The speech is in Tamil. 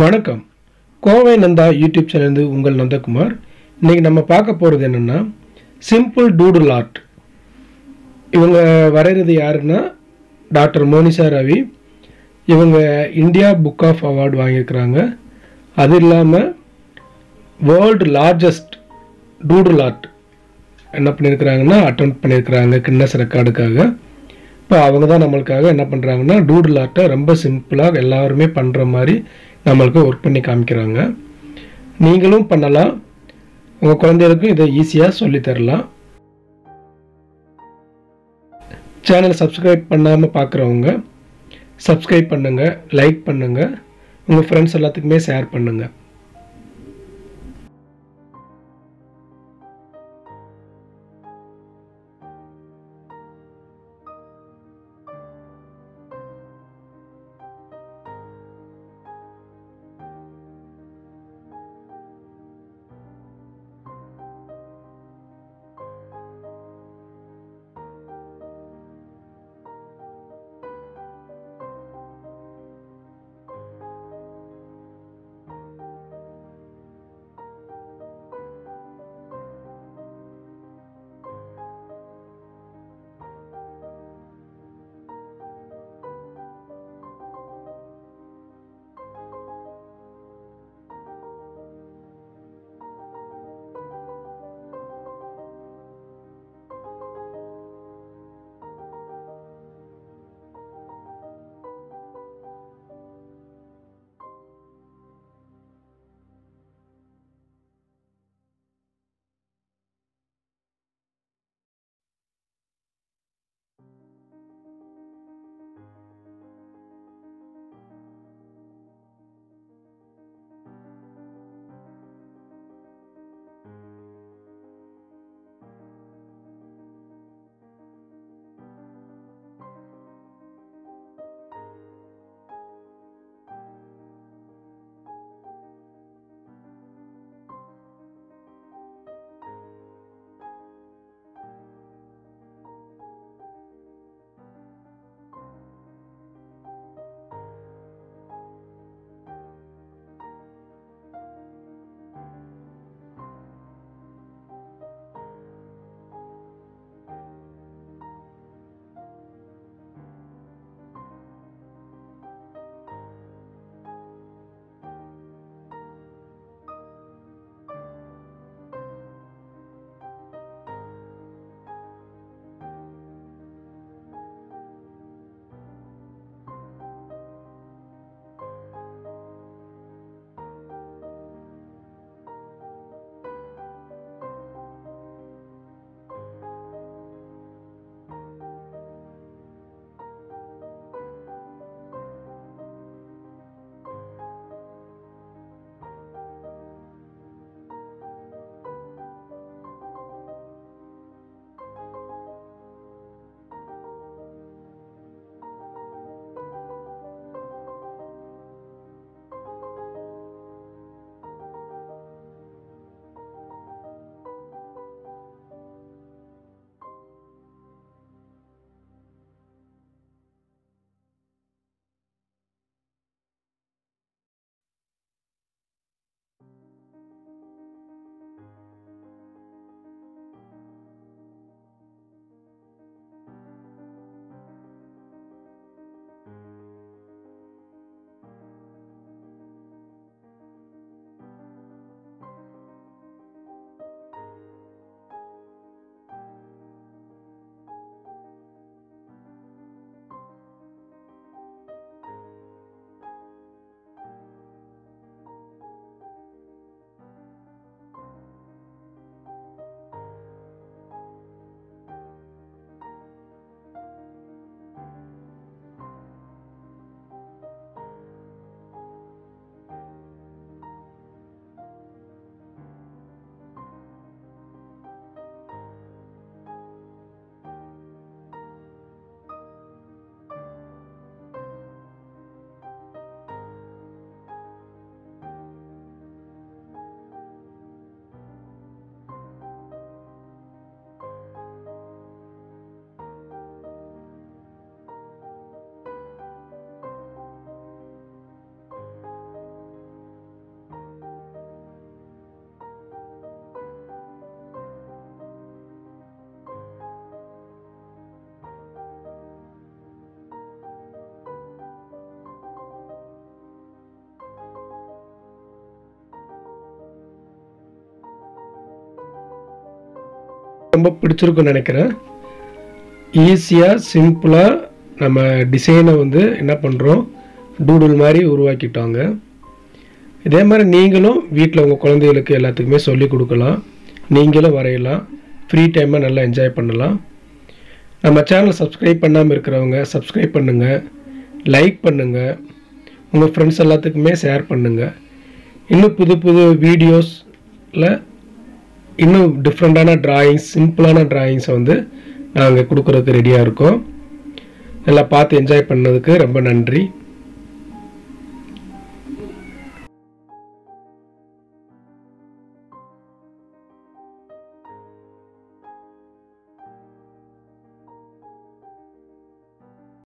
வணக்கம். கோவை நந்தா யூடியூப் சேனல் உங்கள் நந்தகுமார். இன்றைக்கி நம்ம பார்க்க போகிறது என்னென்னா சிம்பிள் டூடுல் ஆர்ட். இவங்க வரைகிறது யாருன்னா டாக்டர் மோனிஷா ரவி. இவங்க இந்தியா புக் ஆஃப் அவார்டு வாங்கியிருக்கிறாங்க. அது இல்லாமல் வேர்ல்டு லார்ஜஸ்ட் டூடுல் ஆர்ட் என்ன பண்ணியிருக்கிறாங்கன்னா அட்டெம்ப்ட் பண்ணியிருக்கிறாங்க கின்னஸ் ரெக்கார்டுக்காக. இப்போ அவங்க தான் நம்மளுக்காக என்ன பண்ணுறாங்கன்னா டூடுல் ஆர்ட்டை ரொம்ப சிம்பிளாக எல்லாருமே பண்ணுற மாதிரி நம்மளுக்கு ஒர்க் பண்ணி காமிக்கிறாங்க. நீங்களும் பண்ணலாம், உங்கள் குழந்தைகளுக்கும் இதை ஈஸியாக சொல்லித்தரலாம். சேனல் சப்ஸ்கிரைப் பண்ணாமல் பார்க்குறவங்க சப்ஸ்கிரைப் பண்ணுங்கள், லைக் பண்ணுங்கள், உங்கள் ஃப்ரெண்ட்ஸ் எல்லாத்துக்குமே ஷேர் பண்ணுங்கள். ரொம்ப பிடிச்சிருக்குன்னு நினைக்கிறேன். ஈஸியாக சிம்பிளாக நம்ம டிசைனை வந்து என்ன பண்ணுறோம், டூடுல் மாதிரி உருவாக்கிட்டாங்க. இதே மாதிரி நீங்களும் வீட்டில் உங்கள் குழந்தைகளுக்கு எல்லாத்துக்குமே சொல்லிக் கொடுக்கலாம். நீங்களும் வரையலாம். ஃப்ரீ டைமை நல்லா என்ஜாய் பண்ணலாம். நம்ம சேனல் சப்ஸ்கிரைப் பண்ணாமல் இருக்கிறவங்க சப்ஸ்கிரைப் பண்ணுங்கள், லைக் பண்ணுங்கள், உங்கள் ஃப்ரெண்ட்ஸ் எல்லாத்துக்குமே ஷேர் பண்ணுங்கள். இன்னும் புது புது வீடியோஸில் இன்னும் டிஃப்ரெண்ட்டான ட்ராயிங்ஸ், சிம்பிளான ட்ராயிங்ஸை வந்து நாங்கள் கொடுக்குறதுக்கு ரெடியாக இருக்கோம். நல்லா பார்த்து என்ஜாய் பண்ணதுக்கு ரொம்ப நன்றி.